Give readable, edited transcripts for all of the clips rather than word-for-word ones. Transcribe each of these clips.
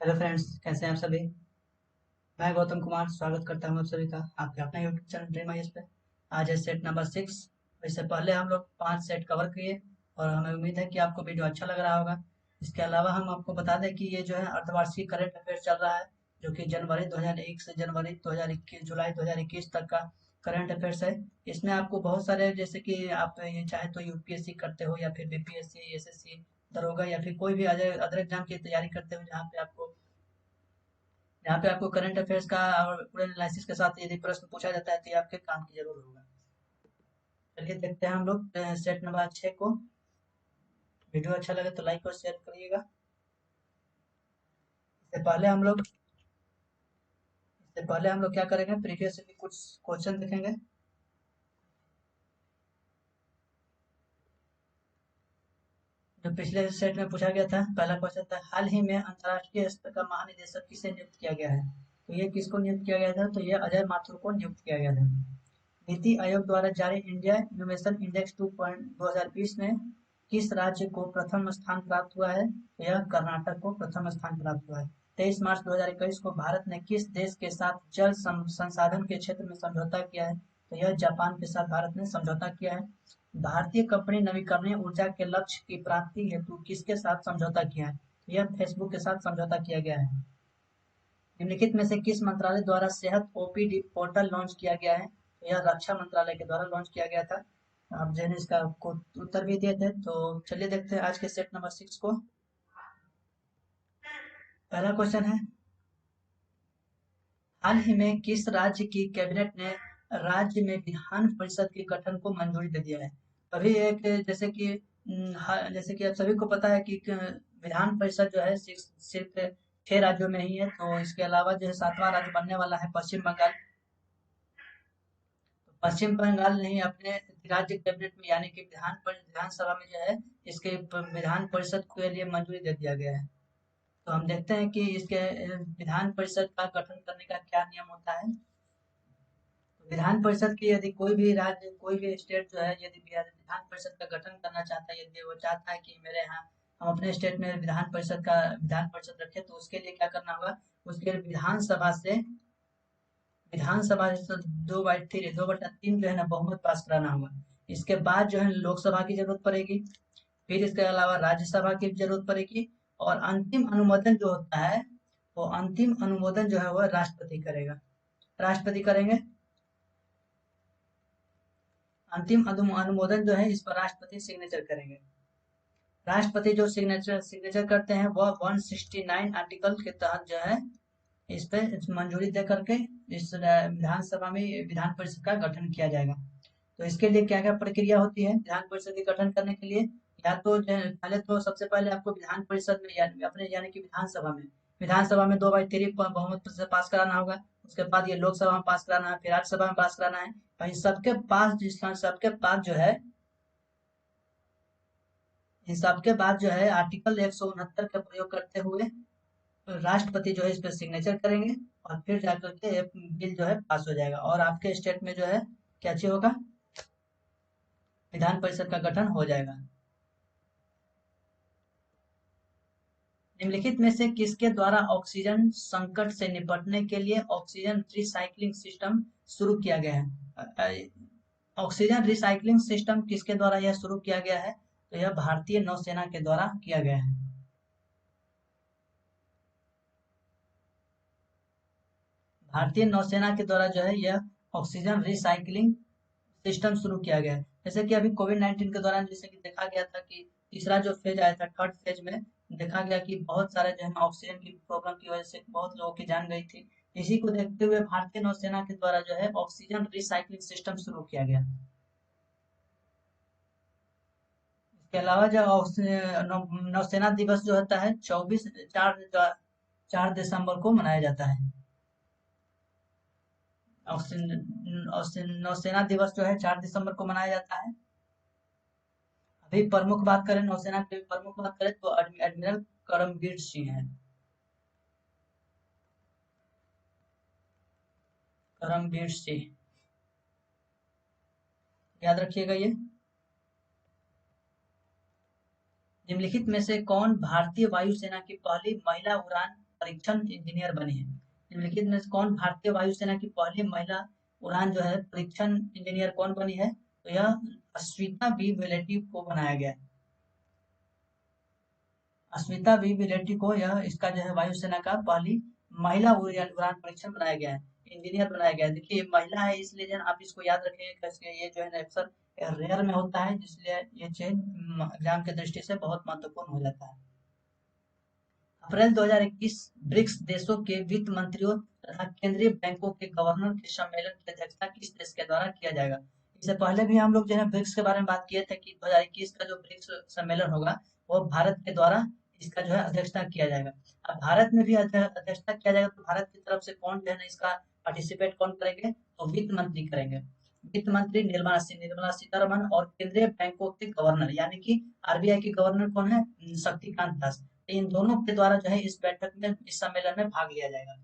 Hello friends, कैसे हैं आप सभी। मैं गौतम कुमार स्वागत करता हूं आप सभी का आपके अपने यूट्यूब चैनल ड्रीम आईएएस पे। आज है सेट नंबर 6। इससे पहले हम लोग 5 सेट कवर किए और हमें उम्मीद है कि आपको वीडियो अच्छा लग रहा होगा। इसके अलावा हम आपको बता दें कि ये जो है अर्धवार्षिक करंट अफेयर्स चल रहा है, जो कि जनवरी 2001 से जनवरी 2021 जुलाई 2021 तक का करंट अफेयर्स है। इसमें आपको बहुत सारे, जैसे कि आप ये चाहे तो यूपीएससी करते हो या फिर बीपीएससी, एसएससी, दरोगा या फिर कोई भी अदर अदर एग्जाम की तैयारी करते हो, जहाँ पे आपको करंट अफेयर्स का और पूरे एनालिसिस के साथ यदि प्रश्न पूछा जाता है तो ये आपके काम की जरूर होगा। चलिए देखते हैं हम लोग सेट नंबर 6 को। वीडियो अच्छा लगे तो लाइक और शेयर करिएगा। इससे पहले हम लोग क्या करेंगे, प्रीवियस से कुछ क्वेश्चन देखेंगे। जो पिछले सेट में पूछा गया था, पहला क्वेश्चन था, हाल ही में अंतर्राष्ट्रीय स्तर का महानिदेशक किसे नियुक्त किया गया है। तो ये किसको नियुक्त किया गया था, तो ये अजय माथुर को नियुक्त किया गया था। नीति आयोग द्वारा जारी इंडिया इनोवेशन इंडेक्स 2020 में किस राज्य को प्रथम स्थान प्राप्त हुआ है, तो यह कर्नाटक को प्रथम स्थान प्राप्त हुआ है। 23 मार्च 2021 को भारत ने किस देश के साथ जल संसाधन के क्षेत्र में समझौता किया है, तो यह जापान के साथ भारत ने समझौता किया है। भारतीय कंपनी नवीकरणीय ऊर्जा के लक्ष्य की प्राप्ति हेतु किसके साथ समझौता किया है, तो यह फेसबुक के साथ समझौता किया गया है। निम्नलिखित में से किस मंत्रालय द्वारा सेहत ओपीडी पोर्टल लॉन्च किया गया है, तो यह रक्षा मंत्रालय के द्वारा लॉन्च किया गया था। आप जो है इसका उत्तर भी दिए थे, तो चलिए देखते हैं आज के सेट नंबर 6 को। पहला क्वेश्चन है, हाल ही में किस राज्य की कैबिनेट ने राज्य में विधान परिषद के गठन को मंजूरी दे दिया है। अभी एक, जैसे कि आप सभी को पता है कि विधान परिषद जो है सिर्फ 6 राज्यों में ही है। तो इसके अलावा जो है 7वां राज्य बनने वाला है पश्चिम बंगाल। पश्चिम बंगाल ने ही अपने राज्य कैबिनेट में, यानी कि विधानसभा में जो है इसके विधान परिषद के लिए मंजूरी दे दिया गया है। तो हम देखते हैं कि इसके विधान परिषद का गठन करने का क्या नियम होता है। तो विधान परिषद की यदि कोई भी राज्य, कोई भी स्टेट जो है, यदि विधान परिषद का गठन करना चाहता है, यदि वो चाहता है कि मेरे यहाँ हम अपने स्टेट में विधान परिषद रखें, तो उसके लिए क्या करना होगा, उसके लिए विधानसभा से 2/3 जो है ना बहुमत पास कराना होगा। इसके बाद जो है लोकसभा की जरूरत पड़ेगी, फिर इसके अलावा राज्यसभा की जरूरत पड़ेगी, और अंतिम अनुमोदन जो होता है, वो अंतिम अनुमोदन जो है वह राष्ट्रपति करेगा। राष्ट्रपति करेंगे अंतिम अनुमोदन जो है, इस पर राष्ट्रपति सिग्नेचर करेंगे। राष्ट्रपति जो सिग्नेचर सिग्नेचर करते हैं वह 169 आर्टिकल के तहत जो है इस पे मंजूरी दे करके इस विधानसभा में विधान परिषद का गठन किया जाएगा। तो इसके लिए क्या क्या प्रक्रिया होती है विधान परिषद के गठन करने के लिए। या तो पहले तो सबसे पहले आपको विधान परिषद में यानी कि विधानसभा में 2/3 बहुमत से पास कराना होगा। उसके बाद ये लोकसभा में पास कराना है, फिर राज्यसभा में पास कराना है। और इन सबके बाद जो है आर्टिकल 169 का प्रयोग करते हुए राष्ट्रपति जो है इस पर सिग्नेचर करेंगे, और फिर जाकर के बिल जो है पास हो जाएगा, और आपके स्टेट में जो है क्या चीज होगा, विधान परिषद का गठन हो जाएगा। निम्नलिखित में से किसके द्वारा ऑक्सीजन संकट से निपटने के लिए ऑक्सीजन रिसाइकलिंग सिस्टम शुरू किया गया है। ऑक्सीजन रिसाइकलिंग सिस्टम किसके द्वारा यह शुरू किया गया है, तो यह भारतीय नौसेना के द्वारा किया गया है। भारतीय नौसेना के द्वारा जो है यह ऑक्सीजन रिसाइकलिंग सिस्टम शुरू किया गया है। जैसे कि अभी कोविड-19 के दौरान जैसे कि देखा गया था कि तीसरा जो फेज आया था, थर्ड फेज में देखा गया कि बहुत सारे जो है ऑक्सीजन की प्रॉब्लम की वजह से बहुत लोगों की जान गई थी। इसी को देखते हुए भारतीय नौसेना के द्वारा जो है ऑक्सीजन रिसाइकलिंग सिस्टम शुरू किया गया। इसके अलावा जो नौसेना दिवस जो होता है 4 दिसंबर को मनाया जाता है। नौसेना दिवस जो है 4 दिसंबर को मनाया जाता है। अभी प्रमुख बात करें, नौसेना के प्रमुख बात करें तो एडमिरल करमबीर सिंह है। करमबीर सिंह, याद रखिएगा ये। निम्नलिखित में से कौन भारतीय वायुसेना की पहली महिला उड़ान परीक्षण इंजीनियर बनी है। निम्नलिखित में से कौन भारतीय वायुसेना की पहली महिला उड़ान जो है परीक्षण इंजीनियर कौन बनी है? तो यह अस्मिता बी विलेटी को बनाया गया है। अस्मिता बी विलेटी को यह इसका जो है वायुसेना का पहली महिला उड़ान परीक्षण बनाया गया है, इंजीनियर बनाया गया है। देखिए ये महिला है इसलिए जो है आप इसको याद रखेंगे कैसे, ये जो है ना अक्सर रेयर में होता है, इसलिए ये चेंज एग्जाम के दृष्टि से बहुत महत्वपूर्ण हो जाता है। अप्रैल 2021 ब्रिक्स देशों के वित्त मंत्रियों तथा केंद्रीय बैंकों के गवर्नर के सम्मेलन की अध्यक्षता किस देश के द्वारा किया जाएगा? इससे पहले भी हम लोग जो है ब्रिक्स के बारे में बात किए थे कि 2021 का जो ब्रिक्स सम्मेलन होगा वो भारत के द्वारा इसका जो है अध्यक्षता किया जाएगा। अब भारत में भी अध्यक्षता किया जाएगा तो भारत की तरफ से कौन जो है ना इसका पार्टिसिपेट कौन करेंगे? तो वित्त मंत्री करेंगे। वित्त मंत्री निर्मला सीतारमन और केंद्रीय बैंकों के गवर्नर यानी कि आरबीआई के गवर्नर कौन है? शक्तिकांत दास। इन दोनों के द्वारा जो है इस बैठक में, इस सम्मेलन में भाग लिया जाएगा।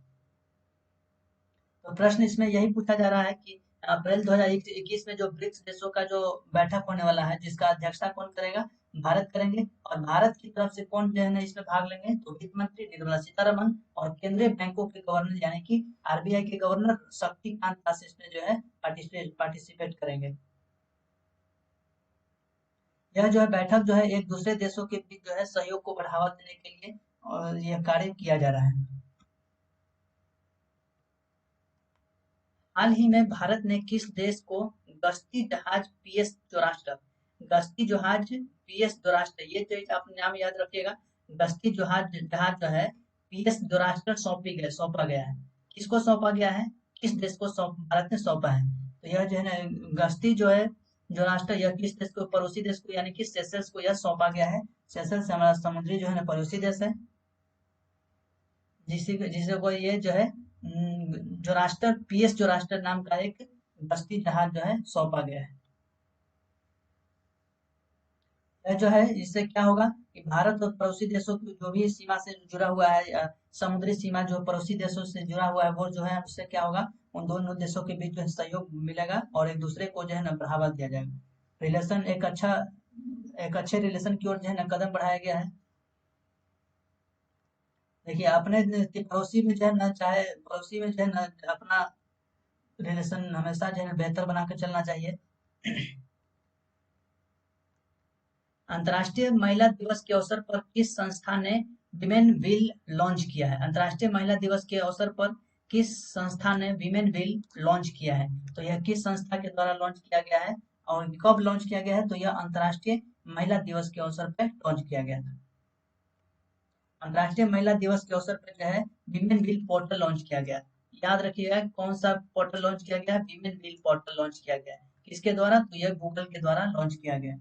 तो प्रश्न इसमें यही पूछा जा रहा है कि अप्रैल 2021 में जो ब्रिक्स देशों का जो बैठक होने वाला है जिसका अध्यक्षता कौन करेगा? भारत करेंगे। और भारत की तरफ से कौन जो है ना इसमें भाग लेंगे? तो वित्त मंत्री निर्मला सीतारमन और केंद्रीय बैंकों के गवर्नर यानी कि आरबीआई के गवर्नर शक्तिकांत दास इसमें जो है पार्टिसिपेट करेंगे। यह जो है बैठक जो है एक दूसरे देशों के बीच जो है सहयोग को बढ़ावा देने के लिए और यह कार्य किया जा रहा है। हाल ही में भारत ने किस देश को गश्ती जहाज पीएस जोरास्टर, गश्ती जहाज पीएस जोरास्टर, ये जो आप नाम याद रखिएगा, गश्ती जहाज जहाज जो है पीएस जोरास्टर सौंपा गया है। किसको सौंपा गया है? किस देश को भारत ने सौंपा है? तो यह जो है ना गश्ती जो है जोरास्टर यह किस देश को? पड़ोसी देश को यानी कि सेशल्स को यह सौंपा गया है। सेशल्स हमारा समुद्री जो है ना पड़ोसी देश है, जिसे को ये जो है जोरास्टर पीएस जोरास्टर नाम का एक गश्ती जहाज जो है सौंपा गया है। यह जो है इससे क्या होगा कि भारत और पड़ोसी देशों की जो भी सीमा से जुड़ा हुआ है, समुद्री सीमा जो पड़ोसी देशों से जुड़ा हुआ है वो जो है उससे क्या होगा, उन दोनों देशों के बीच जो है सहयोग मिलेगा और एक दूसरे को जो है ना बढ़ावा दिया जाएगा। रिलेशन एक अच्छे रिलेशन की ओर जो है ना कदम बढ़ाया गया है। देखिए अपने पड़ोसी में जो है ना, चाहे पड़ोसी में जो है ना अपना रिलेशन हमेशा जो है बेहतर बना के चलना चाहिए। अंतर्राष्ट्रीय महिला दिवस के अवसर पर किस संस्था ने विमेन विल लॉन्च किया है? अंतर्राष्ट्रीय महिला दिवस के अवसर पर किस संस्था ने विमेन विल लॉन्च किया है? तो यह किस संस्था के द्वारा लॉन्च किया गया है और कब लॉन्च किया गया है? तो यह अंतर्राष्ट्रीय महिला दिवस के अवसर पर लॉन्च किया गया था। अंतर्राष्ट्रीय महिला दिवस के अवसर पर जो है विमेन विल पोर्टल लॉन्च किया गया। याद रखिएगा कौन सा पोर्टल लॉन्च किया गया? विमेन विल पोर्टल लॉन्च किया गया। किसके द्वारा? तो यह गूगल के द्वारा लॉन्च किया गया।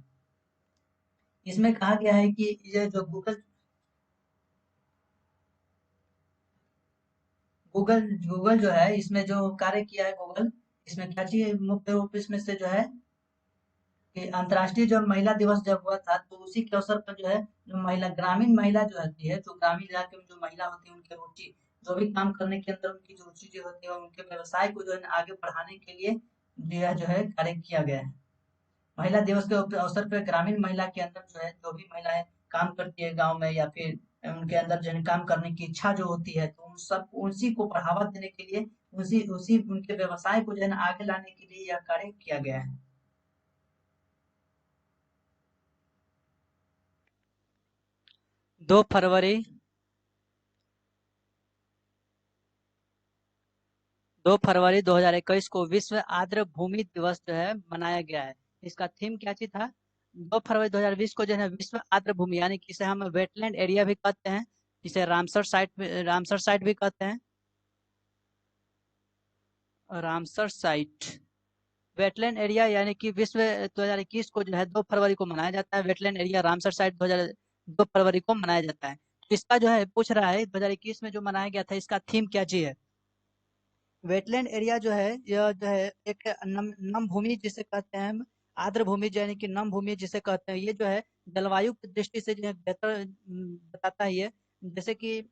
इसमें कहा गया है कि ये जो गूगल जो है इसमें जो कार्य किया है गूगल, इसमें क्या चीज मुख्य रूप इसमें से जो है कि अंतर्राष्ट्रीय जो महिला दिवस जब हुआ था तो उसी के अवसर पर जो है जो ग्रामीण महिला जो होती है, जो ग्रामीण इलाके में जो महिला होती है उनकी रुचि, जो भी काम करने के अंदर उनकी जो रुचि जो होती है उनके व्यवसाय को जो है आगे बढ़ाने के लिए यह जो है कार्य किया गया है। महिला दिवस के अवसर पर ग्रामीण महिला के अंदर जो है जो भी महिलाएं काम करती है गांव में या फिर उनके अंदर जो है काम करने की इच्छा जो होती है तो उन सब उसी को बढ़ावा देने के लिए उसी उसी उनके व्यवसाय को जो है ना आगे लाने के लिए यह कार्य किया गया है। 2 फरवरी 2021 को विश्व आर्द्र भूमि दिवस जो है मनाया गया है। इसका थीम क्या चीज था? 2 फरवरी 2020 को जो है विश्व आर्द्र भूमि यानी कि इसे हम वेटलैंड एरिया भी कहते हैं, इसे रामसर साइट भी कहते हैं। रामसर साइट वेटलैंड एरिया यानी कि विश्व 2021 को जो है 2 फरवरी को मनाया जाता है। वेटलैंड एरिया रामसर साइट 2 फरवरी को मनाया जाता है। इसका जो है पूछ रहा है 2021 में जो मनाया गया था इसका थीम क्या चीज है? वेटलैंड एरिया जो है यह जो है एक नम भूमि जिसे कहते हैं हम, आर्द्र भूमि यानी कि नम भूमि जिसे कहते हैं, ये जो है जलवायु की दृष्टि से जो है बेहतर बताता है ये। जैसे कि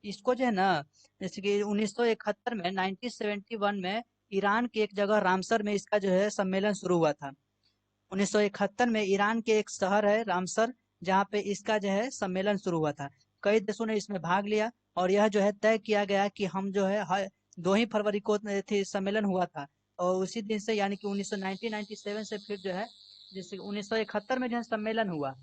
इसको जो है ना, जैसे कि 1971 में 1971 में ईरान की एक जगह रामसर में इसका जो है सम्मेलन शुरू हुआ था। 1971 में ईरान के एक शहर है रामसर जहाँ पे इसका जो है सम्मेलन शुरू हुआ था। कई देशों ने इसमें भाग लिया और यह जो है तय किया गया कि हम जो है 2 ही फरवरी को थी सम्मेलन हुआ था और उसी दिन से यानी कि 1997 से फिर जो है जैसे 1971 में जो है सम्मेलन हुआ,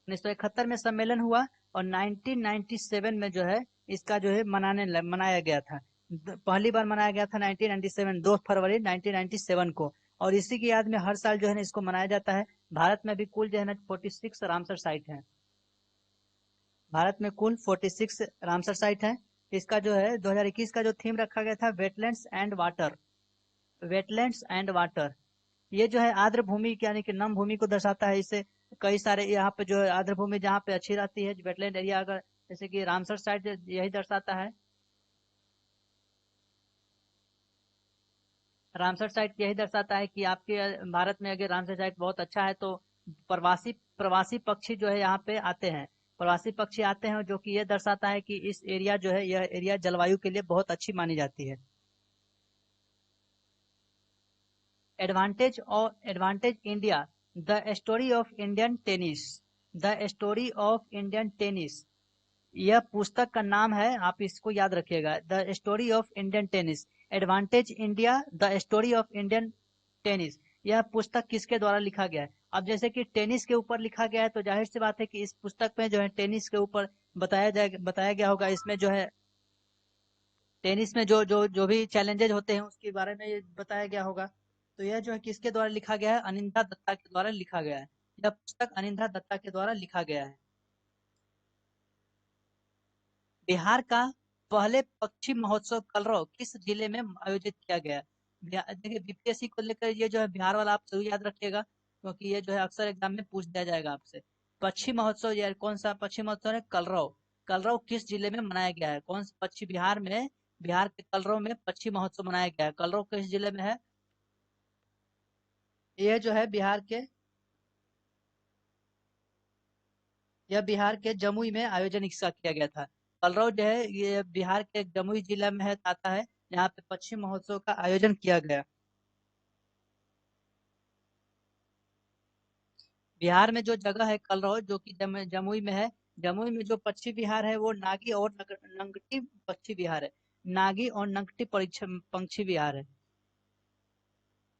1971 में सम्मेलन हुआ और 1997 में जो है इसका जो है मनाया गया था। पहली बार मनाया गया था 1997 2 फरवरी 1997 को और इसी की याद में हर साल जो है ना इसको मनाया जाता है। भारत में भी कुल जो है ना 46 रामसर साइट है। भारत में कुल 46 रामसर साइट है। इसका जो है 2021 का जो थीम रखा गया था wetlands and water, wetlands and water. ये जो है आर्द्र भूमि यानी कि नम भूमि को दर्शाता है। इससे कई सारे यहाँ पे जो है आर्द्र भूमि जहाँ पे अच्छी रहती है वेटलैंड एरिया, अगर जैसे कि रामसर साइट यही दर्शाता है। रामसर साइट यही दर्शाता है कि आपके भारत में अगर रामसर साइट बहुत अच्छा है तो प्रवासी प्रवासी पक्षी जो है यहाँ पे आते हैं, प्रवासी पक्षी आते हैं जो कि ये दर्शाता है कि इस एरिया जो है यह एरिया जलवायु के लिए बहुत अच्छी मानी जाती है। Advantage India, the story of Indian tennis, the story of Indian tennis, यह पुस्तक का नाम है, आप इसको याद रखिएगा, the story of Indian tennis. Advantage India, the story of Indian tennis, यह पुस्तक किसके द्वारा लिखा गया है? अब जैसे कि टेनिस के ऊपर लिखा गया है तो जाहिर सी बात है कि इस पुस्तक में जो है टेनिस के ऊपर बताया गया होगा। इसमें जो है टेनिस में जो भी चैलेंजेज होते हैं उसके बारे में ये बताया गया होगा। तो यह जो है किसके द्वारा लिखा गया है? अनिंदा दत्ता के द्वारा लिखा गया है। यह पुस्तक अनिंदा दत्ता के द्वारा लिखा गया है। बिहार का पहले पक्षी महोत्सव कलरव किस जिले में आयोजित किया गया? देखिए बीपीएससी को लेकर ये जो है बिहार वाला आप जरूर याद रखिएगा क्योंकि ये जो है अक्सर एग्जाम में पूछ दिया जाएगा आपसे। पक्षी महोत्सव ये कौन सा पक्षी महोत्सव है? कलरव। कलरव किस जिले में मनाया गया है? कौन सा पक्षी बिहार में, बिहार के कलरव में पक्षी महोत्सव मनाया गया है। कलरव किस जिले में है? ये जो है बिहार के, यह बिहार के जमुई में आयोजन इसका किया गया था। कलरव जो है ये बिहार के जमुई जिला में है, आता है यहाँ पे पक्षी महोत्सव का आयोजन किया गया। बिहार में जो जगह है कलरव जो कि जमुई में है, जमुई में जो पक्षी विहार है वो नागी और नंगटी पक्षी विहार है। नागी और नंगटी पंछी विहार है।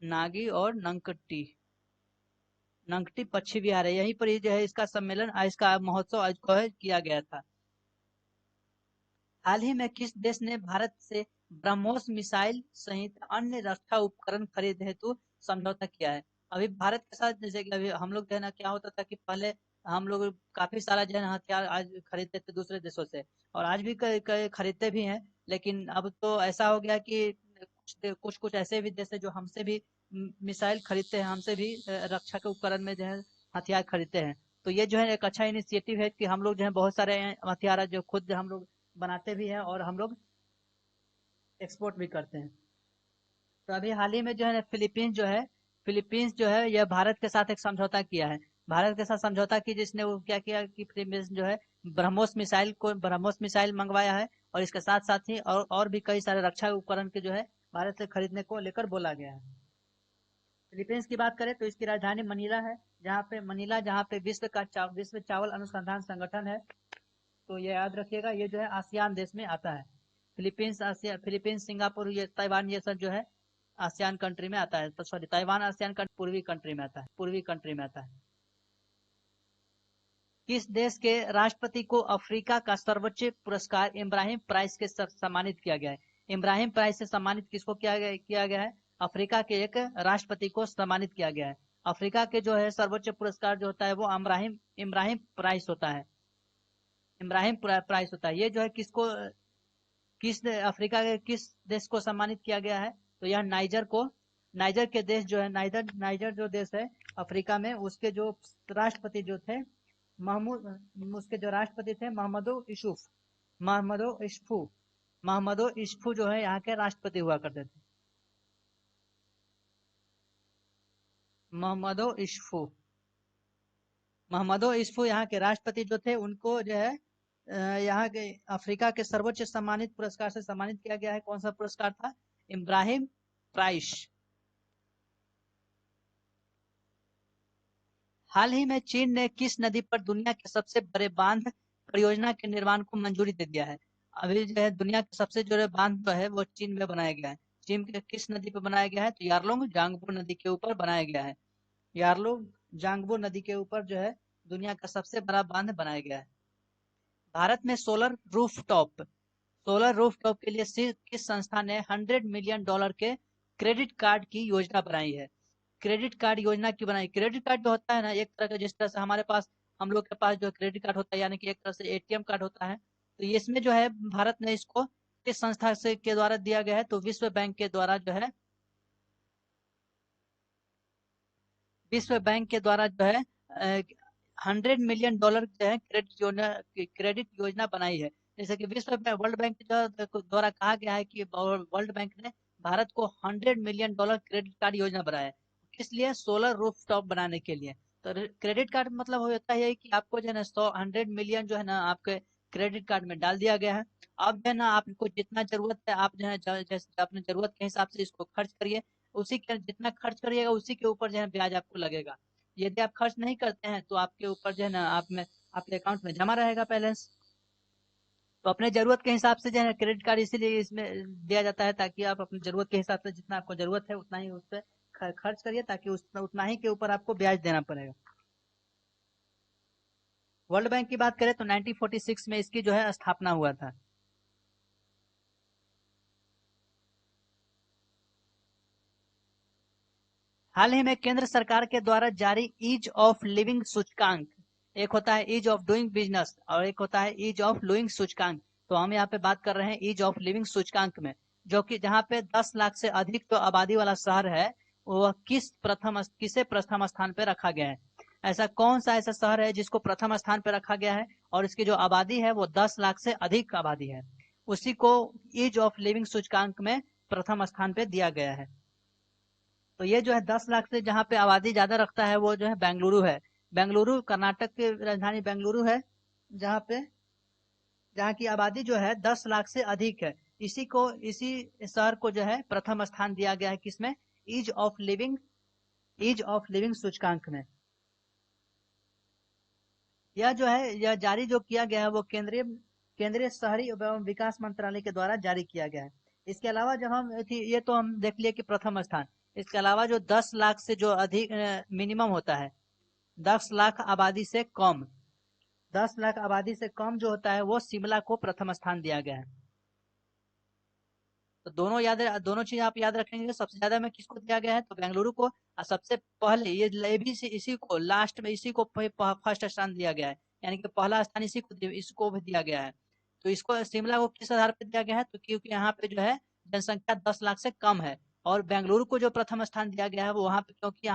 नागी और नंगटी नंगटी पक्षी विहार है। यहीं पर ही जो है इसका सम्मेलन इसका महोत्सव आज को है किया गया था। हाल ही में किस देश ने भारत से ब्रह्मोस मिसाइल सहित अन्य रक्षा उपकरण खरीद हेतु समझौता किया है? अभी भारत के साथ जैसे कि अभी हम लोग जो है ना क्या होता था कि पहले हम लोग काफी सारा जो है ना हथियार आज खरीदते थे दूसरे देशों से और आज भी खरीदते भी हैं। लेकिन अब तो ऐसा हो गया कि कुछ कुछ ऐसे भी देश है जो हमसे भी मिसाइल खरीदते हैं, हमसे भी रक्षा के उपकरण में जो है हथियार खरीदते हैं। तो ये जो है एक अच्छा इनिशिएटिव है कि हम लोग जो है बहुत सारे हथियार जो खुद हम लोग बनाते भी हैं और हम लोग एक्सपोर्ट भी करते हैं। तो अभी हाल ही में जो है फिलीपींस जो है यह भारत के साथ एक समझौता किया है। भारत के साथ समझौता की जिसने वो क्या किया कि फिलीपींस जो है ब्रह्मोस मिसाइल मंगवाया है और इसके साथ साथ ही और भी कई सारे रक्षा उपकरण के जो है भारत से खरीदने को लेकर बोला गया है। फिलीपींस की बात करें तो इसकी राजधानी मनीला है, जहाँ पे विश्व चावल अनुसंधान संगठन है। तो ये याद रखिएगा ये जो है आसियान देश में आता है। फिलीपींस सिंगापुर ये ताइवान ये सब जो है आसियान कंट्री में आता है। तो सॉरी ताइवान आसियान कंट्री पूर्वी कंट्री में आता है, पूर्वी कंट्री में आता है। किस देश के राष्ट्रपति को अफ्रीका का सर्वोच्च पुरस्कार इब्राहिम प्राइज के सम्मानित किया गया है? इब्राहिम प्राइज से सम्मानित किसको किया गया है? अफ्रीका के एक राष्ट्रपति को सम्मानित किया गया है। अफ्रीका के जो है सर्वोच्च पुरस्कार जो होता है वो इब्राहिम इब्राहिम प्राइज होता है। इब्राहिम प्राइज होता है। ये जो है अफ्रीका के किस देश को सम्मानित किया गया है? तो यह नाइजर के देश जो है नाइजर जो देश है अफ्रीका में, उसके जो राष्ट्रपति जो थे उसके जो राष्ट्रपति थे मोहम्मदो इशफू जो है यहाँ के राष्ट्रपति हुआ करते थे। मोहम्मदो इशफू यहाँ के राष्ट्रपति जो थे उनको जो है यहाँ के अफ्रीका के सर्वोच्च सम्मानित पुरस्कार से सम्मानित किया गया है। कौन सा पुरस्कार था? इब्राहिम प्राइज। हाल ही में चीन ने किस नदी पर दुनिया के सबसे बड़े बांध परियोजना के निर्माण को मंजूरी दे दिया है। अभी जो है दुनिया का सबसे जो है बांध जो है वो चीन में बनाया गया है। चीन के किस नदी पे बनाया गया है? तो यारलुंग जांगबो नदी के ऊपर बनाया गया है। यारलुंग जांगबो नदी के ऊपर जो है दुनिया का सबसे बड़ा बांध बनाया गया है। भारत में सोलर रूफटॉप के लिए किस संस्था ने $100 मिलियन के क्रेडिट कार्ड की योजना बनाई है? क्रेडिट कार्ड योजना की बनाई। क्रेडिट कार्ड जो होता है ना, एक तरह का जिस तरह से हमारे पास हम लोग के पास जो क्रेडिट कार्ड होता है, यानी कि एक तरह से एटीएम कार्ड होता है, तो ये इसमें जो है भारत ने इसको किस संस्था से के द्वारा दिया गया है? तो विश्व बैंक के द्वारा जो है, विश्व बैंक के द्वारा जो है $100 मिलियन जो है क्रेडिट योजना बनाई है। जैसे कि वर्ल्ड बैंक के द्वारा कहा गया है कि वर्ल्ड बैंक ने भारत को $100 मिलियन क्रेडिट कार्ड योजना बनाया है। किस लिए? सोलर रूफटॉप बनाने के लिए। तो क्रेडिट कार्ड मतलब होता है कि आपको जो है ना 100 मिलियन जो है ना आपके क्रेडिट कार्ड में डाल दिया गया है। अब जो है ना आपको जितना जरूरत है आप जो है जैसे अपने जरूरत के हिसाब से इसको खर्च करिए। उसी के जितना खर्च करिएगा उसी के ऊपर जो है ब्याज आपको लगेगा। यदि आप खर्च नहीं करते हैं तो आपके ऊपर जो है ना आपके अकाउंट में जमा रहेगा बैलेंस। तो अपने जरूरत के हिसाब से जो है क्रेडिट कार्ड इसीलिए इसमें दिया जाता है, ताकि आप अपनी जरूरत के हिसाब से जितना आपको जरूरत है उतना ही उस पर खर्च करिए, ताकि उतना ही के ऊपर आपको ब्याज देना पड़ेगा। वर्ल्ड बैंक की बात करें तो 1946 में इसकी जो है स्थापना हुआ था। हाल ही में केंद्र सरकार के द्वारा जारी ईज ऑफ लिविंग सूचकांक, एक होता है ईज ऑफ डूइंग बिजनेस और एक होता है ईज ऑफ लुइंग सूचकांक। तो हम यहाँ पे बात कर रहे हैं ईज ऑफ लिविंग सूचकांक में, जो कि जहाँ पे 10 लाख से अधिक जो आबादी वाला शहर है वह किसे प्रथम स्थान पे रखा गया है? ऐसा शहर है जिसको प्रथम स्थान पे रखा गया है और इसकी जो आबादी है वो 10 लाख से अधिक आबादी है, उसी को ईज ऑफ लिविंग सूचकांक में प्रथम स्थान पे दिया गया है। तो ये जो है 10 लाख से जहाँ पे आबादी ज्यादा रखता है वो जो है बेंगलुरु है। बेंगलुरु कर्नाटक की राजधानी बेंगलुरु है, जहाँ की आबादी जो है 10 लाख से अधिक है। इसी शहर को जो है प्रथम स्थान दिया गया है किसमें? Ease of living ease of living सूचकांक में। यह जो है यह जारी जो किया गया है वो केंद्रीय शहरी एवं विकास मंत्रालय के द्वारा जारी किया गया है। इसके अलावा जब ये तो हम देख लिए कि प्रथम स्थान, इसके अलावा जो 10 लाख से जो अधिक मिनिमम होता है, 10 लाख आबादी से कम 10 लाख आबादी से कम जो होता है वो शिमला को प्रथम स्थान दिया गया है। तो दोनों चीज आप याद रखेंगे। सबसे ज्यादा में किसको दिया गया है? तो बेंगलुरु को। और सबसे पहले ये भी इसी को लास्ट में इसी को फर्स्ट स्थान दिया गया है, यानी कि पहला स्थान इसको भी दिया गया है। तो इसको शिमला को किस आधार पर दिया गया है? तो क्योंकि यहाँ पे जो है जनसंख्या 10 लाख से कम है, और बेंगलुरु को जो प्रथम स्थान दिया गया है वो वहाँ पे क्योंकि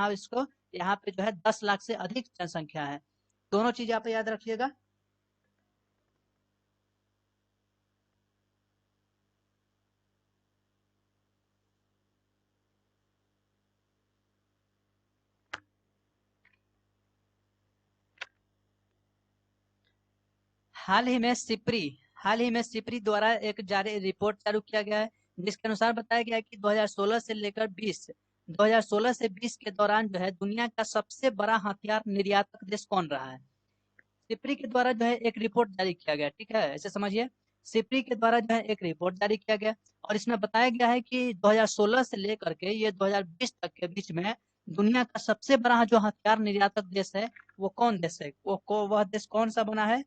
यहाँ पे जो है 10 लाख से अधिक जनसंख्या है। दोनों चीज आप याद रखिएगा। हाल ही में सिप्री हाल ही में सिप्री द्वारा एक जारी रिपोर्ट चालू किया गया है, जिसके अनुसार बताया गया है कि 2016 से 20 के दौरान जो है दुनिया का सबसे बड़ा हथियार निर्यातक देश कौन रहा है? सिप्री के द्वारा जो है एक रिपोर्ट जारी किया गया, ठीक है, ऐसे समझिए। सिप्री के द्वारा जो है एक रिपोर्ट जारी किया गया और इसमें बताया गया है कि 2016 से लेकर के ये 2020 तक के बीच में दुनिया का सबसे बड़ा जो हथियार निर्यातक देश है वो कौन देश है? वह देश कौन सा बना है?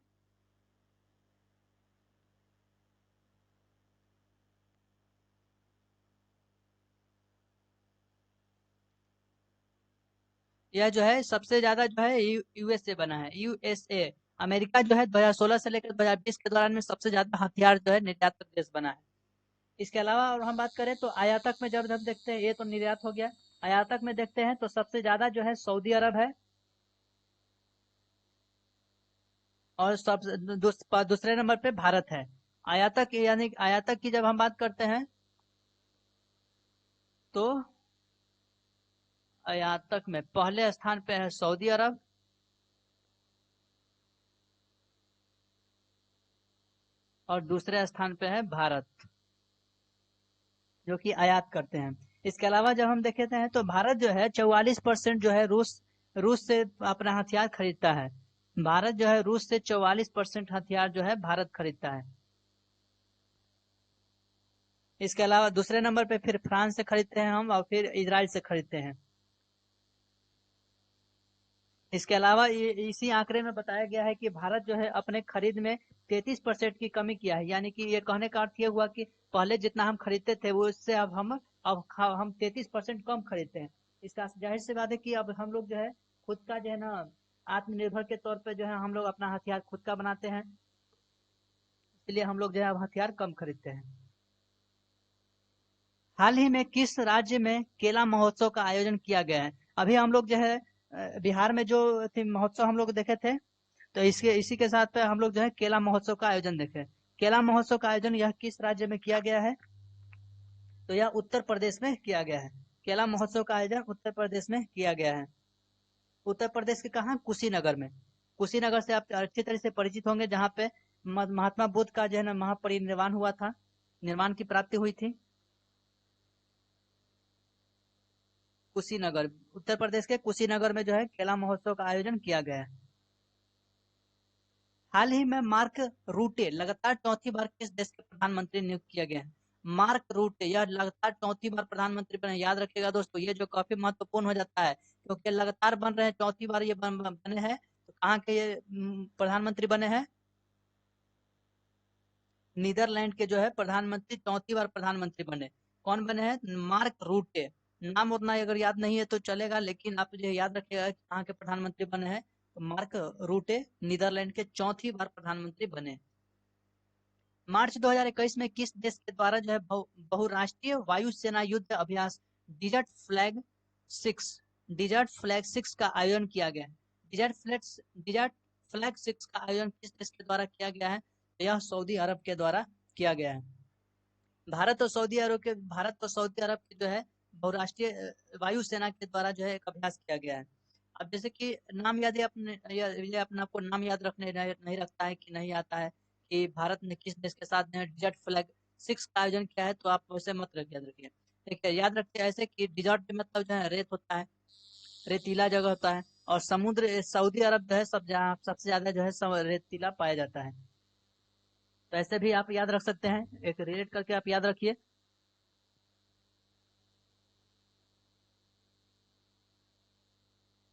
यह जो है सबसे ज्यादा जो है यूएसए बना है, यूएसए। अमेरिका जो है 2016 से लेकर 2020 के दौरान में सबसे ज्यादा हथियार जो है निर्यातक देश बना है। इसके अलावा और हम बात करें तो आयातक में जब जब देखते हैं, ये तो निर्यात हो गया। आयातक में देखते हैं तो सबसे ज्यादा जो है सऊदी अरब है, और दूसरे नंबर पे भारत है। आयातक यानी आयातक की जब हम बात करते हैं तो आयातक में पहले स्थान पे है सऊदी अरब, और दूसरे स्थान पे है भारत, जो कि आयात करते हैं। इसके अलावा जब हम देखते हैं तो भारत जो है 44% जो है रूस रूस से अपना हथियार खरीदता है। भारत जो है रूस से 44% हथियार जो है भारत खरीदता है। इसके अलावा दूसरे नंबर पे फिर फ्रांस से खरीदते हैं हम, और फिर इजराइल से खरीदते हैं। इसके अलावा इसी आंकड़े में बताया गया है कि भारत जो है अपने खरीद में 33% की कमी किया है। यानी कि ये कहने का अर्थ ये हुआ कि पहले जितना हम खरीदते थे वो इससे अब हम 33% कम खरीदते हैं। इसका जाहिर सी बात है कि अब हम लोग जो है खुद का जो है ना आत्मनिर्भर के तौर पे जो है हम लोग अपना हथियार खुद का बनाते हैं, इसलिए हम लोग जो है अब हथियार कम खरीदते हैं। हाल ही में किस राज्य में केला महोत्सव का आयोजन किया गया है? अभी हम लोग जो है बिहार में जो महोत्सव हम लोग देखे थे, तो इसके इसी के साथ हम लोग जो है केला महोत्सव का आयोजन देखे। केला महोत्सव का आयोजन यह किस राज्य में किया गया है? तो यह उत्तर प्रदेश में किया गया है। केला महोत्सव का आयोजन उत्तर प्रदेश में किया गया है। उत्तर प्रदेश के कहा? कुशीनगर में। कुशीनगर से आप अच्छी तरह से परिचित होंगे, जहाँ पे महात्मा बुद्ध का जो है ना महापरिनिर्वाण हुआ था, निर्वाण की प्राप्ति हुई थी। कुशीनगर, उत्तर प्रदेश के कुशीनगर में जो है केला महोत्सव का आयोजन किया गया है। हाल ही में मार्क रूटे लगातार चौथी बार किस देश के प्रधानमंत्री नियुक्त किया गया है? मार्क रूटे यह लगातार चौथी बार प्रधानमंत्री बने। याद रखिएगा दोस्तों, ये जो काफी महत्वपूर्ण हो जाता है, क्योंकि लगातार बन रहे हैं, चौथी बार ये बने हैं। तो कहाँ के ये प्रधानमंत्री बने हैं? नीदरलैंड के जो है प्रधानमंत्री चौथी बार प्रधानमंत्री बने। कौन बने हैं? मार्क रूटे। नाम उतना अगर याद नहीं है तो चलेगा, लेकिन आप जो याद रखिएगा कि कहाँ के प्रधानमंत्री बने हैं। तो मार्क रूटे नीदरलैंड के चौथी बार प्रधानमंत्री बने। मार्च 2021 में किस देश के द्वारा जो है बहुराष्ट्रीय वायुसेना युद्ध अभ्यास डिजर्ट फ्लैग 6 डिजर्ट फ्लैग 6 का आयोजन किया गया? डिजर्ट फ्लैग 6 का आयोजन किस देश के द्वारा किया गया है? यह सऊदी अरब के द्वारा किया गया है। भारत और सऊदी अरब के जो है बहुराष्ट्रीय वायुसेना के द्वारा जो है एक अभ्यास किया गया है। अब जैसे कि नाम याद है अपने, ये अपने आपको नाम याद रखने नहीं रखता है कि नहीं आता है कि भारत ने किस देश के साथ डिजर्ट फ्लैग 6 का आयोजन किया है, तो आप वैसे मत याद रखिए। ठीक है, याद रखिए ऐसे कि डिजर्ट मतलब जो है रेत होता है, रेतीला जगह होता है, और समुद्र सऊदी अरब जो है सब जहाँ सबसे ज्यादा जो है रेतीला पाया जाता है। तो ऐसे भी आप याद रख सकते हैं, एक रिलेट करके आप याद रखिए।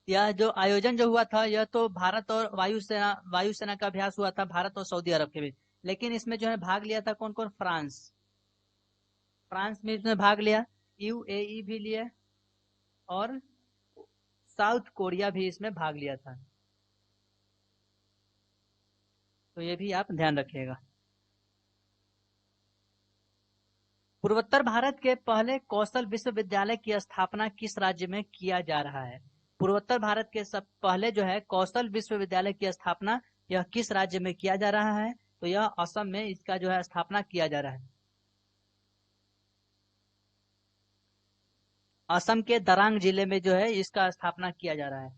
यह जो आयोजन जो हुआ था, यह तो भारत और वायुसेना का अभ्यास हुआ था, भारत और सऊदी अरब के बीच। लेकिन इसमें जो है भाग लिया था कौन कौन? फ्रांस। फ्रांस में इसमें भाग लिया, यूएई भी लिया, और साउथ कोरिया भी इसमें भाग लिया था। तो ये भी आप ध्यान रखिएगा। पूर्वोत्तर भारत के पहले कौशल विश्वविद्यालय की स्थापना किस राज्य में किया जा रहा है? पूर्वोत्तर भारत के सब पहले जो है कौशल विश्वविद्यालय की स्थापना यह किस राज्य में किया जा रहा है? तो यह असम में इसका जो है स्थापना किया जा रहा है। असम के दरांग जिले में जो है इसका स्थापना किया जा रहा है।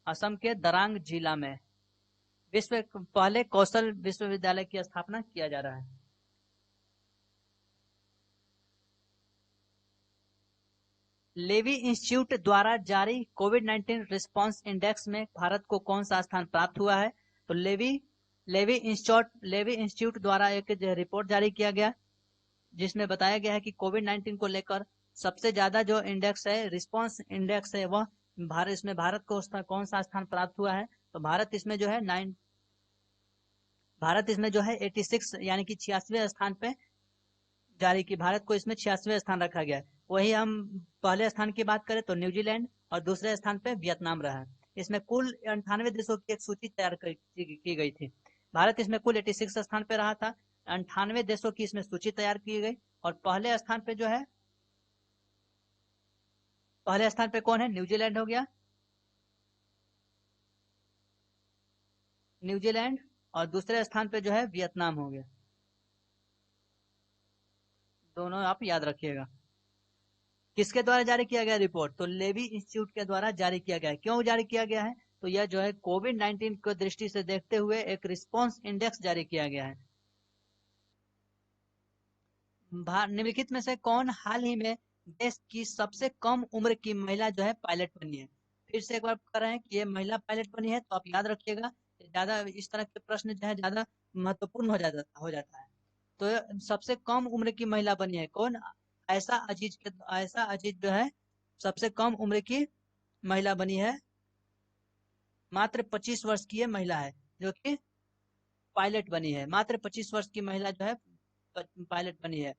असम के दरांग जिला में विश्व पहले कौशल विश्वविद्यालय की स्थापना किया जा रहा है। लेवी इंस्टीट्यूट द्वारा जारी कोविड 19 रिस्पांस इंडेक्स में भारत को कौन सा स्थान प्राप्त हुआ है? तो लेवी इंस्टीट्यूट द्वारा एक रिपोर्ट जारी किया गया, जिसमें बताया गया है कि कोविड 19 को लेकर सबसे ज्यादा जो इंडेक्स है, रिस्पांस इंडेक्स है, वह इसमें भारत को कौन सा स्थान प्राप्त हुआ है? तो भारत इसमें जो है 86 यानी कि 86वें स्थान पे जारी की। भारत को इसमें 86वें स्थान रखा गया है। वही हम पहले स्थान की बात करें तो न्यूजीलैंड, और दूसरे स्थान पे वियतनाम रहा है। इसमें कुल 98 देशों की एक सूची तैयार की गई थी। भारत इसमें कुल 86 स्थान पे रहा था। 98 देशों की इसमें सूची तैयार की गई, और पहले स्थान पे जो है, पहले स्थान पे कौन है? न्यूजीलैंड हो गया, न्यूजीलैंड, और दूसरे स्थान पे जो है वियतनाम हो गया। दोनों आप याद रखिएगा। किसके द्वारा जारी किया गया रिपोर्ट? तो लेवी इंस्टीट्यूट के द्वारा जारी किया गया है। क्यों जारी किया गया है? तो यह जो है कोविड 19 को दृष्टि से देखते हुए एक रिस्पांस इंडेक्स जारी किया गया है। निम्नलिखित में से कौन हाल ही में देश की सबसे कम उम्र की महिला जो है पायलट बनी है? फिर से एक बार कर रहे हैं कि ये महिला पायलट बनी है, तो आप याद रखिएगा, ज्यादा इस तरह के प्रश्न जो है ज्यादा महत्वपूर्ण हो जाता है। तो सबसे कम उम्र की महिला बनी है कौन? ऐसा अजीज जो है सबसे कम उम्र की महिला बनी है, मात्र 25 वर्ष की ये महिला है जो कि पायलट बनी है। मात्र 25 वर्ष की महिला जो है पायलट बनी है।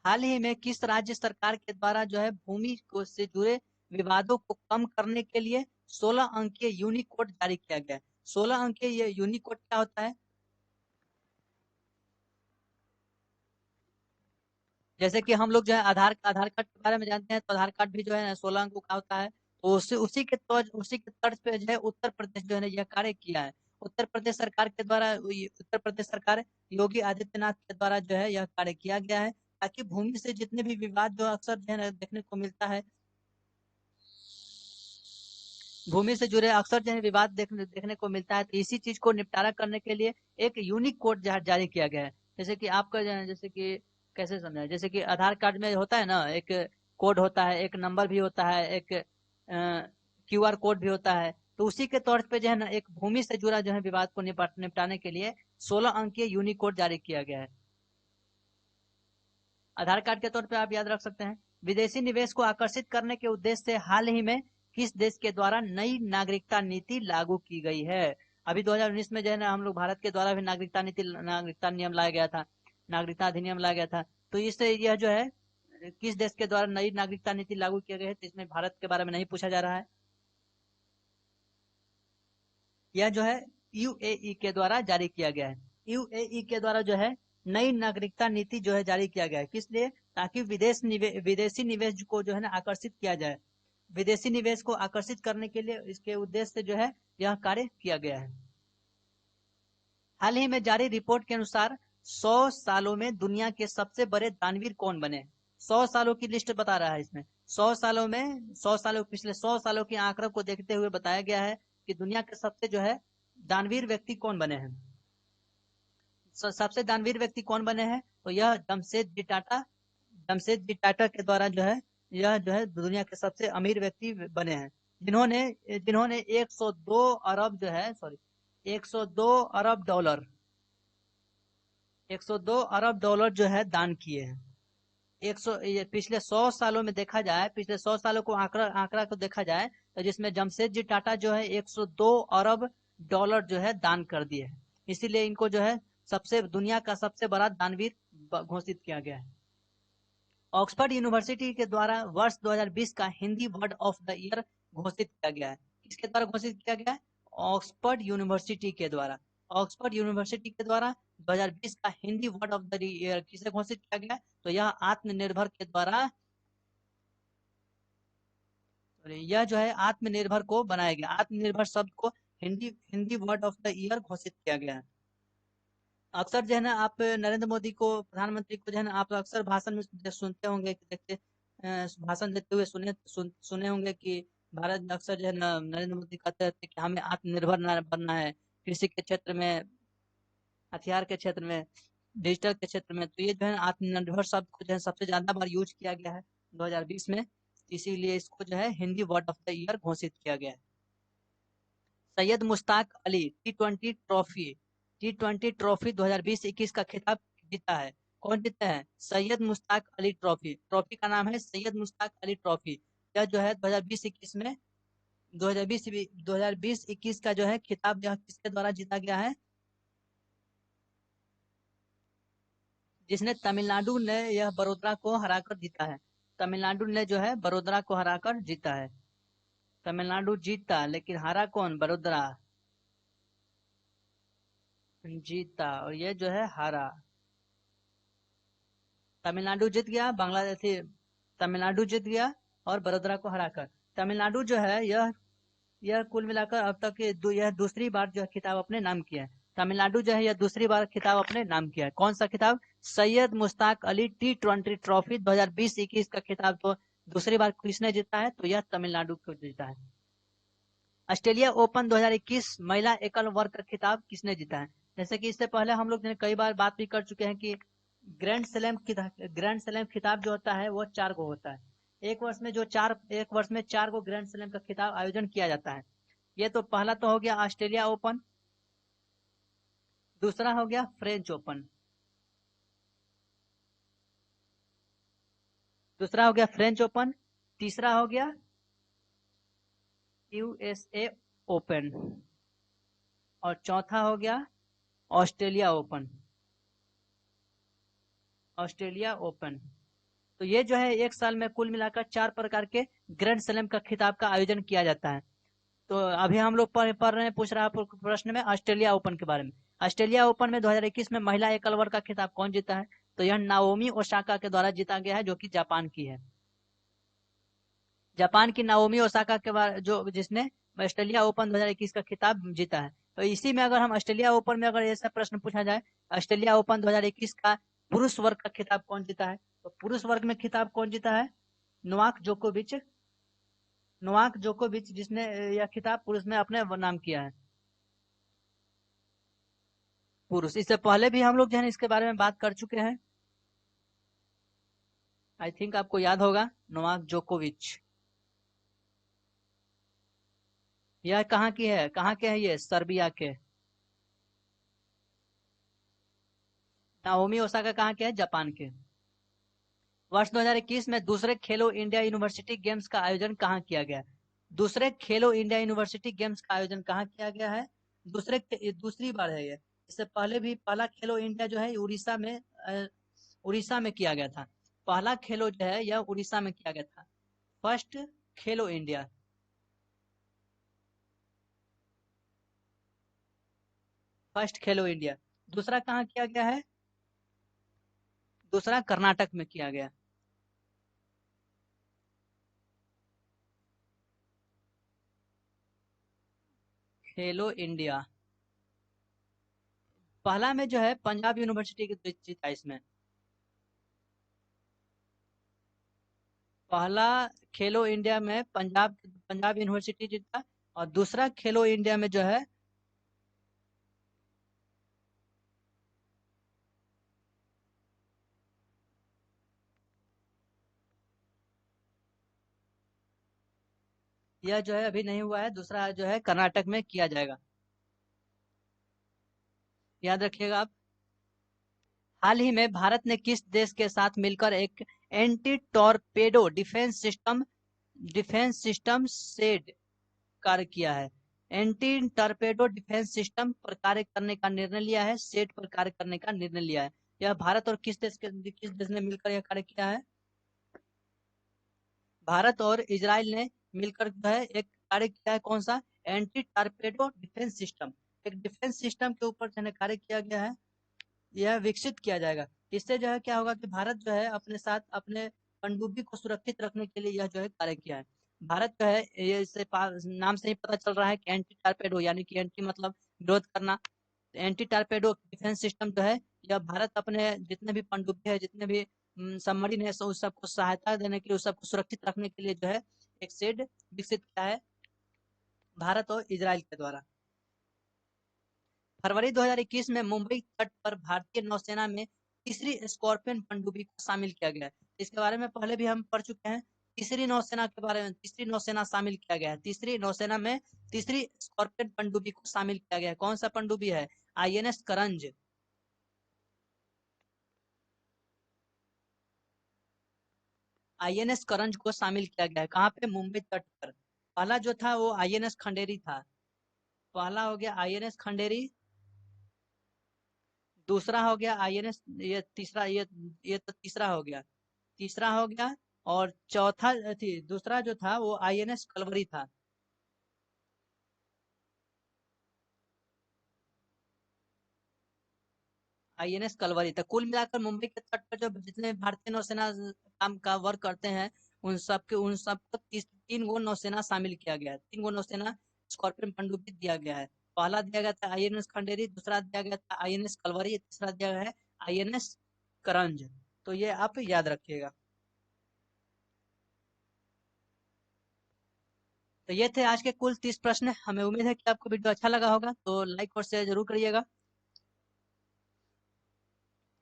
हाल ही में किस राज्य सरकार के द्वारा जो है भूमि को से जुड़े विवादों को कम करने के लिए 16 अंकीय यूनिकोड जारी किया गया है? 16 अंकीय ये यूनिकोड क्या होता है? जैसे कि हम लोग जो है आधार कार्ड के बारे में जानते हैं, तो आधार कार्ड भी जो है 16 अंकों का होता है। तो उसी के तर्ज पे जो है उत्तर प्रदेश जो है ना यह कार्य किया है। उत्तर प्रदेश सरकार के द्वारा उत्तर प्रदेश सरकार योगी आदित्यनाथ के द्वारा जो है यह कार्य किया गया है, ताकि भूमि से जितने भी विवाद जो अक्सर जो है ना देखने को मिलता है, भूमि से जुड़े अक्सर जो है विवाद देखने को मिलता है, तो इसी चीज को निपटारा करने के लिए एक यूनिक कोड जारी किया गया है। जैसे कि आपका जो है, जैसे कि कैसे समझा, जैसे कि आधार कार्ड में होता है ना एक कोड होता है, एक नंबर भी होता है, एक क्यूआर कोड भी होता है। तो उसी के तौर पे जो है ना एक भूमि से जुड़ा जो है विवाद को निपटाने के लिए 16 अंकीय यूनिक कोड जारी किया गया है। आधार कार्ड के तौर पे आप याद रख सकते हैं। विदेशी निवेश को आकर्षित करने के उद्देश्य से हाल ही में किस देश के द्वारा नई नागरिकता नीति लागू की गई है? अभी 2019 में जो है ना हम लोग भारत के द्वारा भी नागरिकता नियम लाया गया था, नागरिकता अधिनियम लाया गया था। तो इससे यह जो है किस देश के द्वारा नई नागरिकता नीति लागू किया गया है, तो इसमें भारत के बारे में नहीं पूछा जा रहा है। यह जो है यूएई के द्वारा जारी किया गया है। यूएई के द्वारा जो है नई नागरिकता नीति जो है जारी किया गया है, किस लिए? ताकि विदेशी निवेश को जो है ना आकर्षित किया जाए। विदेशी निवेश को आकर्षित करने के लिए इसके उद्देश्य से जो है यह कार्य किया गया है। हाल ही में जारी रिपोर्ट के अनुसार 100 सालों में दुनिया के सबसे बड़े दानवीर कौन बने? 100 सालों की लिस्ट बता रहा है इसमें। 100 सालों में 100 सालों पिछले 100 सालों के आंकड़ों को देखते हुए बताया गया है कि दुनिया के सबसे जो है दानवीर व्यक्ति कौन बने हैं। सबसे दानवीर व्यक्ति कौन बने हैं? तो यह जमशेद जी टाटा के द्वारा जो है यह जो है दुनिया के सबसे अमीर व्यक्ति बने हैं, जिन्होंने जिन्होंने 102 अरब जो है सॉरी 102 अरब डॉलर 102 अरब डॉलर जो है दान किए हैं। 100 ये पिछले 100 सालों में देखा जाए, पिछले 100 सालों को आंकड़ा को देखा जाए, तो जिसमें जमशेद जी टाटा जो है 102 अरब डॉलर जो है दान कर दिए हैं। इसीलिए इनको जो है सबसे दुनिया का सबसे बड़ा दानवीर घोषित किया गया है। ऑक्सफोर्ड यूनिवर्सिटी के द्वारा वर्ष 2020 का Hindi word of the year घोषित किया गया है। किसके द्वारा घोषित किया गया है? ऑक्सफोर्ड यूनिवर्सिटी के द्वारा। ऑक्सफोर्ड यूनिवर्सिटी के द्वारा 2020 का Hindi word of the year किसे घोषित किया गया? तो यह आत्मनिर्भर के द्वारा, यह जो है आत्मनिर्भर को बनाया गया। आत्मनिर्भर शब्द को Hindi Hindi word of the year घोषित किया गया है। अक्सर जो है ना आप नरेंद्र मोदी को, प्रधानमंत्री को जो है ना आप अक्सर भाषण में सुनते होंगे कि देखते भाषण देते हुए सुने होंगे कि भारत में अक्सर जो है ना नरेंद्र मोदी कहते रहते हैं कि हमें आत्मनिर्भर बनना है, कृषि के क्षेत्र में, हथियार के क्षेत्र में, डिजिटल के क्षेत्र में। तो ये जो है आत्मनिर्भर शब्द को जो है सबसे ज्यादा बार यूज किया गया है 2020 में, इसीलिए इसको जो है Hindi word of the year घोषित किया गया है। Syed Mushtaq Ali T twenty trophy 2020-21 का खिताब जीता है। कौन जीता है? सैयद मुश्ताक अली ट्रॉफी। ट्रॉफी का नाम है सैयद मुश्ताक अली ट्रॉफी। यह जो है 2020-21 में 2020-21 का जो है खिताब यह किसके द्वारा जीता गया है? जिसने तमिलनाडु ने यह बड़ोदरा को हराकर जीता है। तमिलनाडु ने जो है बड़ोदरा को हराकर जीता है। तमिलनाडु जीता लेकिन हारा कौन? बड़ोदरा जीता और ये जो है हारा। तमिलनाडु जीत गया, बांग्लादेश तमिलनाडु जीत गया और बड़ोदरा को हराकर। तमिलनाडु जो है यह कुल मिलाकर अब तक यह दूसरी बार जो है खिताब अपने नाम किया है। तमिलनाडु जो है यह दूसरी बार खिताब अपने नाम किया है। कौन सा खिताब? सैयद मुश्ताक अली टी 20 ट्रॉफी 2020-21 का खिताब तो दूसरी बार किसने जीता है? तो यह तमिलनाडु को जीता है। ऑस्ट्रेलिया ओपन 2021 महिला एकल वर्ग का खिताब किसने जीता है? जैसे कि इससे पहले हम लोग कई बार बात भी कर चुके हैं कि ग्रैंड स्लैम खिताब जो होता है वो 4 गो होता है। एक वर्ष में 4 को ग्रैंड स्लैम का खिताब आयोजन किया जाता है। ये तो पहला तो हो गया ऑस्ट्रेलिया ओपन, दूसरा हो गया फ्रेंच ओपन, दूसरा हो गया फ्रेंच ओपन, तीसरा हो गया यूएसए ओपन, और चौथा हो गया ऑस्ट्रेलिया ओपन, ऑस्ट्रेलिया ओपन। तो ये जो है एक साल में कुल मिलाकर 4 प्रकार के ग्रैंड स्लैम का खिताब का आयोजन किया जाता है। तो अभी हम लोग पढ़ रहे हैं, पूछ रहा है प्रश्न में ऑस्ट्रेलिया ओपन के बारे में। ऑस्ट्रेलिया ओपन में 2021 में महिला एकल वर्ग का खिताब कौन जीता है? तो यह नाओमी ओसाका के द्वारा जीता गया है, जो कि जापान की है। जापान की नाओमी ओसाका के बारे जो जिसने ऑस्ट्रेलिया ओपन 2021 का खिताब जीता है। तो इसी में अगर हम ऑस्ट्रेलिया ओपन में अगर ऐसा प्रश्न पूछा जाए, ऑस्ट्रेलिया ओपन 2021 का पुरुष वर्ग का खिताब कौन जीता है? तो पुरुष वर्ग में खिताब कौन जीता है? नोवाक जोकोविच, नोवाक जोकोविच, जिसने यह खिताब पुरुष में अपने नाम किया है, पुरुष। इससे पहले भी हम लोग जो है इसके बारे में बात कर चुके हैं, आई थिंक आपको याद होगा, नोवाक जोकोविच। यह कहाँ की है, कहाँ के है? ये सर्बिया के। नाओमी ओसाका कहाँ के है? जापान के। वर्ष 2021 में दूसरे खेलो इंडिया यूनिवर्सिटी गेम्स का आयोजन कहाँ किया गया? दूसरे खेलो इंडिया यूनिवर्सिटी गेम्स का आयोजन कहाँ किया गया है? ये दूसरी बार है ये। इससे पहले भी पहला खेलो इंडिया जो है उड़ीसा में किया गया था। पहला खेलो जो है यह उड़ीसा में किया गया था, फर्स्ट खेलो इंडिया। फर्स्ट खेलो इंडिया। दूसरा कहाँ किया गया है? दूसरा कर्नाटक में किया गया। खेलो इंडिया पहला में जो है पंजाब यूनिवर्सिटी की जीता इसमें। पहला खेलो इंडिया में पंजाब यूनिवर्सिटी जीता, और दूसरा खेलो इंडिया में जो है यह जो है अभी नहीं हुआ है, दूसरा जो है कर्नाटक में किया जाएगा, याद रखिएगा आप। हाल ही में भारत ने किस देश के साथ मिलकर एक anti torpedo defence system said कार्य किया है? एंटी टॉर्पेडो डिफेंस सिस्टम पर कार्य करने का निर्णय लिया है, सेट पर कार्य करने का निर्णय लिया है। यह भारत और किस देश ने मिलकर यह कार्य किया है? भारत और इजराइल ने मिलकर जो है एक कार्य किया है, कौन सा? Anti torpedo defence system. एक डिफेंस सिस्टम के ऊपर जो है कार्य किया गया है, यह विकसित किया जाएगा। इससे जो है क्या होगा कि भारत जो है अपने साथ अपने पनडुब्बी को सुरक्षित रखने के लिए यह जो है कार्य किया है। भारत जो है ये नाम से ही पता चल रहा है कि एंटी टारपेडो, यानी कि एंटी मतलब विरोध करना। एंटी टारपेडो डिफेंस सिस्टम जो है यह भारत अपने जितने भी पनडुब्बी है, जितने भी सबमरीन है, उस सबको सहायता देने के लिए, उस सबको सुरक्षित रखने के लिए जो है एक शेड विकसित किया है भारत और इजराइल के द्वारा। फरवरी 2021 में मुंबई तट पर भारतीय नौसेना में तीसरी स्कॉर्पियन पनडुब्बी को शामिल किया गया है। इसके बारे में पहले भी हम पढ़ चुके हैं। तीसरी नौसेना के बारे में, तीसरी नौसेना शामिल किया गया है। तीसरी नौसेना में तीसरी स्कॉर्पियन पनडुब्बी को शामिल किया गया है। कौन सा पनडुब्बी है? आईएनएस करंज। आईएनएस करंज को शामिल किया गया है। कहाँ पे? मुंबई तट पर। पहला जो था वो आईएनएस खंडेरी था। पहला हो गया आईएनएस खंडेरी, दूसरा हो गया आईएनएस, ये तीसरा, ये तो तीसरा हो गया, तीसरा हो गया। और चौथा थी, दूसरा जो था वो आईएनएस कलवरी था। आईएनएस कलवरी। तो कुल मिलाकर मुंबई के तट पर जो जितने भारतीय नौसेना काम का वर्क करते हैं, उन सबको 3 गो नौसेना शामिल किया गया है। 3 गो नौसेना स्कॉर्पियन पनडुब्बी दिया गया है। पहला दिया गया था आईएनएस खंडेरी, दूसरा दिया गया था आईएनएस कलवरी, तीसरा दिया गया है आईएनएस करंज। तो ये आप याद रखिएगा। तो ये थे आज के कुल 30 प्रश्न। हमें उम्मीद है कि आपको वीडियो अच्छा लगा होगा, तो लाइक और शेयर जरूर करिएगा।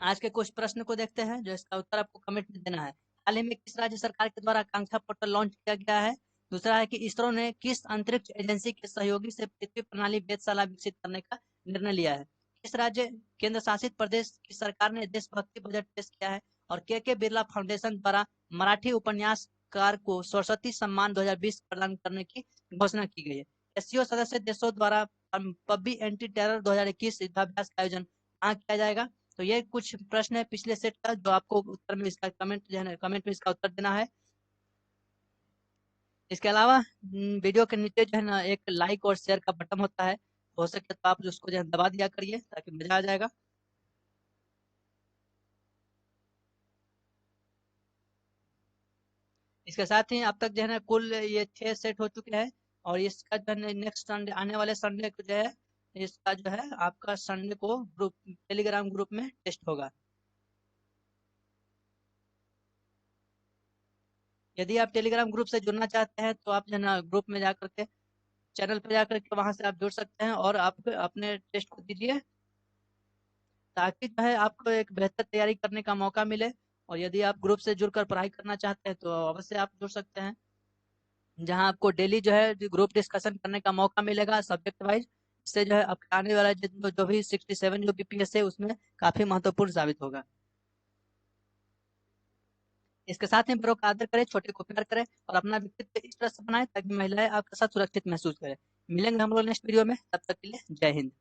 आज के कुछ प्रश्न को देखते हैं, जो इसका उत्तर आपको कमेंट में देना है। हाल ही में किस राज्य सरकार के द्वारा आकांक्षा पोर्टल लॉन्च किया गया है? दूसरा है कि इसरो ने किस अंतरिक्ष एजेंसी के सहयोगी से पृथ्वी प्रणाली वेधशाला विकसित करने का निर्णय लिया है? किस राज्य केंद्र शासित प्रदेश की सरकार ने देशभक्ति बजट पेश किया है? और के बिरला फाउंडेशन द्वारा मराठी उपन्यासकार को सरस्वती सम्मान 2020 प्रदान करने की घोषणा की गई है। एससीओ सदस्य देशों द्वारा पब्बी एंटी टेरर 2021 युद्धाभ्यास का आयोजन कहाँ किया जाएगा? तो ये कुछ प्रश्न है पिछले सेट का, जो आपको उत्तर में इसका कमेंट जो है ना, कमेंट में इसका उत्तर देना है। इसके अलावा वीडियो के नीचे जो है ना एक लाइक और शेयर का बटन होता है, हो सके तो आप उसको जो है दबा दिया करिए ताकि मजा आ जाएगा। इसके साथ ही अब तक जो है ना कुल ये 6 सेट हो चुके हैं, और इसका जो है नेक्स्ट संडे, आने वाले संडे को जो है इसका जो है आपका संडे को ग्रुप टेलीग्राम ग्रुप में टेस्ट होगा। यदि आप टेलीग्राम ग्रुप से जुड़ना चाहते हैं तो आप जो है ना ग्रुप में जाकर के, चैनल पर जाकर के वहां से आप जुड़ सकते हैं और आप अपने टेस्ट को दीजिए, ताकि जो है आपको एक बेहतर तैयारी करने का मौका मिले। और यदि आप ग्रुप से जुड़कर पढ़ाई करना चाहते हैं तो अवश्य आप जुड़ सकते हैं, जहां आपको डेली जो है ग्रुप डिस्कशन करने का मौका मिलेगा सब्जेक्ट वाइज। इससे जो है आपके आने वाला जो भी 67 जो बीपीएस है उसमें काफी महत्वपूर्ण साबित होगा। इसके साथ ही बड़ों का आदर करें, छोटे को प्यार करें और अपना व्यक्तित्व इस तरह से बनाएं ताकि महिलाएं आपके साथ सुरक्षित महसूस करें। मिलेंगे हम लोग नेक्स्ट वीडियो में, तब तक के लिए जय हिंद।